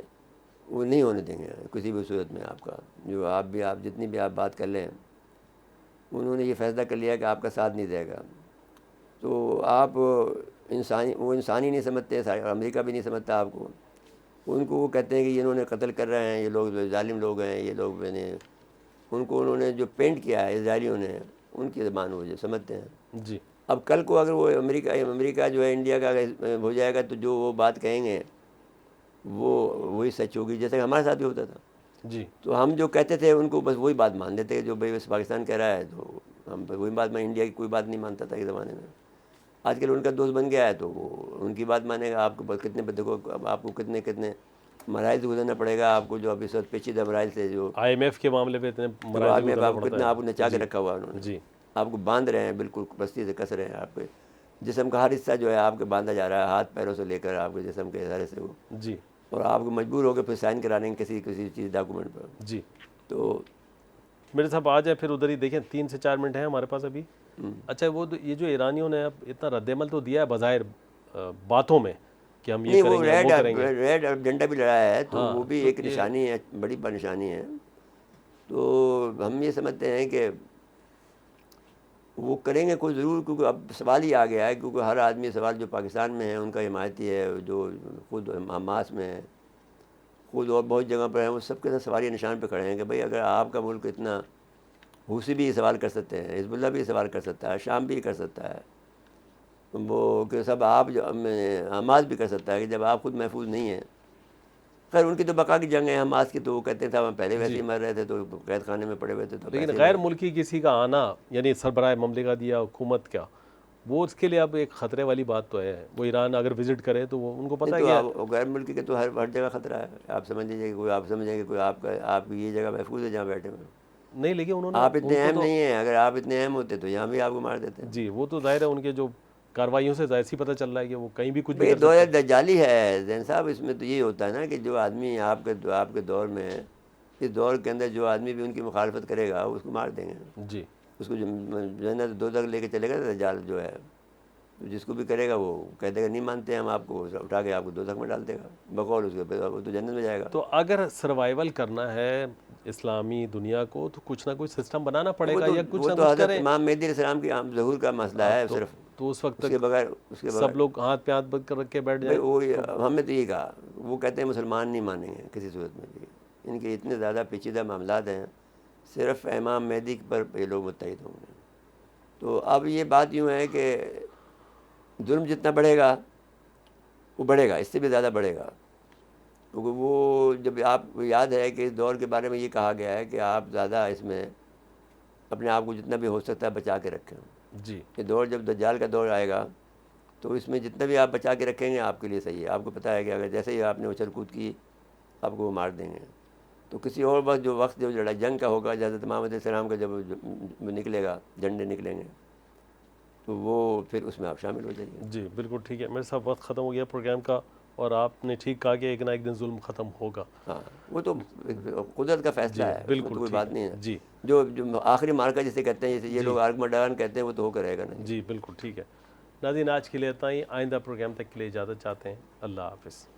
وہ نہیں ہونے دیں گے کسی بھی صورت میں. آپ کا جو آپ جتنی بھی آپ بات کر لیں، انہوں نے یہ فیصلہ کر لیا کہ آپ کا ساتھ نہیں دے گا. تو آپ وہ انسانی نہیں سمجھتے، امریکہ بھی نہیں سمجھتا آپ کو. ان کو وہ کہتے ہیں کہ انہوں نے قتل کر رہے ہیں، یہ لوگ ظالم لوگ ہیں، یہ لوگ ان کو انہوں نے جو پینٹ کیا ہے اسرائیلیوں نے، ان کی زبان وہ جو سمجھتے ہیں. جی اب کل کو اگر وہ امریکہ جو ہے انڈیا کا ہو جائے گا تو جو وہ بات کہیں گے وہی سچ ہوگی، جیسا کہ ہمارے ساتھ بھی ہوتا تھا. جی تو ہم جو کہتے تھے ان کو بس وہی بات مان لیتے، جو بھائی بس پاکستان کہہ رہا ہے تو ہم وہی بات. میں انڈیا کی کوئی بات نہیں مانتا تھا اس زمانے میں. آج کل ان کا دوست بن گیا ہے تو وہ ان کی بات مانے گا. آپ کو کتنے دیکھو، آپ کو کتنے مراحل سے گزرنا پڑے گا. آپ کو جو ابھی سب پیچیدہ مراحل سے جو IMF کے معاملے پہ اتنے تو مراحل سے آدمی گزرنا آپ کو پڑتا کتنا آپ کو ہے. نچا کے جی رکھا ہوا انہوں نے. جی آپ کو باندھ رہے ہیں، بالکل پستی سے کس رہے ہیں. آپ کے جسم کا ہر حصہ جو ہے آپ کے باندھا جا رہا ہے، ہاتھ پیروں سے لے کر آپ کے جسم کے ادھر سے وہ. جی اور آپ کو مجبور ہو کے پھر سائن کرانے ہیں کسی چیز ڈاکومنٹ پر. جی تو میرے صاحب آ جائیں پھر ادھر ہی. دیکھیں 3 سے 4 منٹ ہیں ہمارے پاس ابھی. اچھا یہ جو ایرانیوں نے اب اتنا رد عمل تو دیا ہے بظاہر باتوں میں کہ ہم یہ نہیں، کریں وہ گے ہم وہ کریں گے. ریڈ جھنڈا بھی لڑایا ہے، تو ہاں وہ بھی تو ایک نشانی ہے، بڑی نشانی ہے. تو ہم یہ سمجھتے ہیں کہ وہ کریں گے کوئی ضرور، کیونکہ اب سوال ہی آ گیا ہے. کیونکہ ہر آدمی سوال جو پاکستان میں ہے ان کا حمایتی ہے، جو خود حماس میں ہے، خود اور بہت جگہ پر ہیں، وہ سب کے ساتھ سوالیہ نشان پہ کھڑے ہیں کہ بھئی اگر آپ کا ملک اتنا، حوثی بھی یہ سوال کر سکتے ہیں، حزب اللہ بھی یہ سوال کر سکتا ہے، شام بھی کر سکتا ہے، وہ کہ سب آپ حماس بھی کر سکتا ہے کہ جب آپ خود محفوظ نہیں ہیں. خیر ان کی تو بقا کی جنگ ہے حماس کی، تو وہ کہتے تھے ہم پہلے ویسے ہی مر رہے تھے تو قید خانے میں پڑے ہوئے تھے تو لیکن پیسے غیر ملکی کسی کا آنا، یعنی سربراہ مملکت یا حکومت کا، وہ اس کے لیے اب ایک خطرے والی بات تو ہے. وہ ایران اگر وزٹ کرے تو وہ ان کو پتہ نہیں. ہے تو غیر ملکی کے تو ہر جگہ خطرہ ہے. آپ سمجھ لیجیے کہ کوئی آپ سمجھیں کہ کوئی آپ کی یہ جگہ محفوظ ہے جہاں بیٹھے ہوئے. نہیں، لیکن انہوں نے آپ اتنے ان کو اہم تو، نہیں ہیں. اگر آپ اتنے اہم ہوتے تو یہاں بھی آپ کو مار دیتے. جی وہ تو ظاہر ہے ان کے جو کارروائیوں سے ظاہر سی پتہ چل رہا ہے کہ وہ کہیں بھی کچھ بھی بھئی کر دور سکتے ہیں. دجالی ہے زین صاحب. اس میں تو یہ ہوتا ہے نا کہ جو آدمی آپ کے دور میں، اس دور کے اندر جو آدمی بھی ان کی مخالفت کرے گا اس کو مار دیں گے. جی اس کو جو ہے نا دو تک لے کے چلے گا دجال جو ہے، جس کو بھی کرے گا وہ کہہ دے گا نہیں مانتے ہم آپ کو، اٹھا کے آپ کو دوزخ میں ڈال دے گا بقول اس کے، وہ تو جنت میں جائے گا. تو اگر سروائیول کرنا ہے اسلامی دنیا کو تو کچھ نہ کچھ سسٹم بنانا پڑے گا، یا کچھ وہ نہ تو کچھ حضرت کریں. امام مہدی علیہ السلام کی ظہور کا مسئلہ ہے صرف. تو اس وقت اس کے تک بغیر سب لوگ ہاتھ پہ ہاتھ بند کر رکھ کے بیٹھ بھائی جائیں. وہ ہم نے تو یہ کہا، وہ کہتے ہیں مسلمان نہیں مانیں گے کسی صورت میں بھی. ان کے اتنے زیادہ پیچیدہ معاملات ہیں، صرف امام مہدی پر یہ لوگ متحد ہوں گے. تو اب یہ بات یوں ہے کہ ظلم جتنا بڑھے گا وہ بڑھے گا، اس سے بھی زیادہ بڑھے گا، کیونکہ وہ جب آپ کو یاد ہے کہ اس دور کے بارے میں یہ کہا گیا ہے کہ آپ زیادہ اس میں اپنے آپ کو جتنا بھی ہو سکتا ہے بچا کے رکھیں. جی یہ دور جب دجال کا دور آئے گا تو اس میں جتنا بھی آپ بچا کے رکھیں گے آپ کے لیے صحیح ہے. آپ کو پتہ ہے کہ اگر جیسے ہی آپ نے اچھل کود کی آپ کو وہ مار دیں گے. تو کسی اور وقت جو لڑائی جنگ کا ہوگا، حضرت محمد علیہ السلام کا جب نکلے گا، جھنڈے نکلیں گے، تو وہ پھر اس میں آپ شامل ہو جائیے. جی بالکل ٹھیک ہے. میرے صاحب وقت ختم ہو گیا پروگرام کا، اور آپ نے ٹھیک کہا کہ ایک نہ ایک دن ظلم ختم ہوگا. ہاں وہ تو قدرت کا فیصلہ جی ہے، اس میں بالکل تو کوئی ٹھیک بات نہیں ہے. جی جو آخری مارکا جسے کہتے ہیں، جیسے یہ جی لوگ آرگمڈان کہتے ہیں، وہ تو ہو کر رہے گا نا. جی بالکل ٹھیک ہے. ناظرین آج کے لیے اتنا ہی. آئندہ پروگرام تک کے لیے اجازت چاہتے ہیں. اللہ حافظ.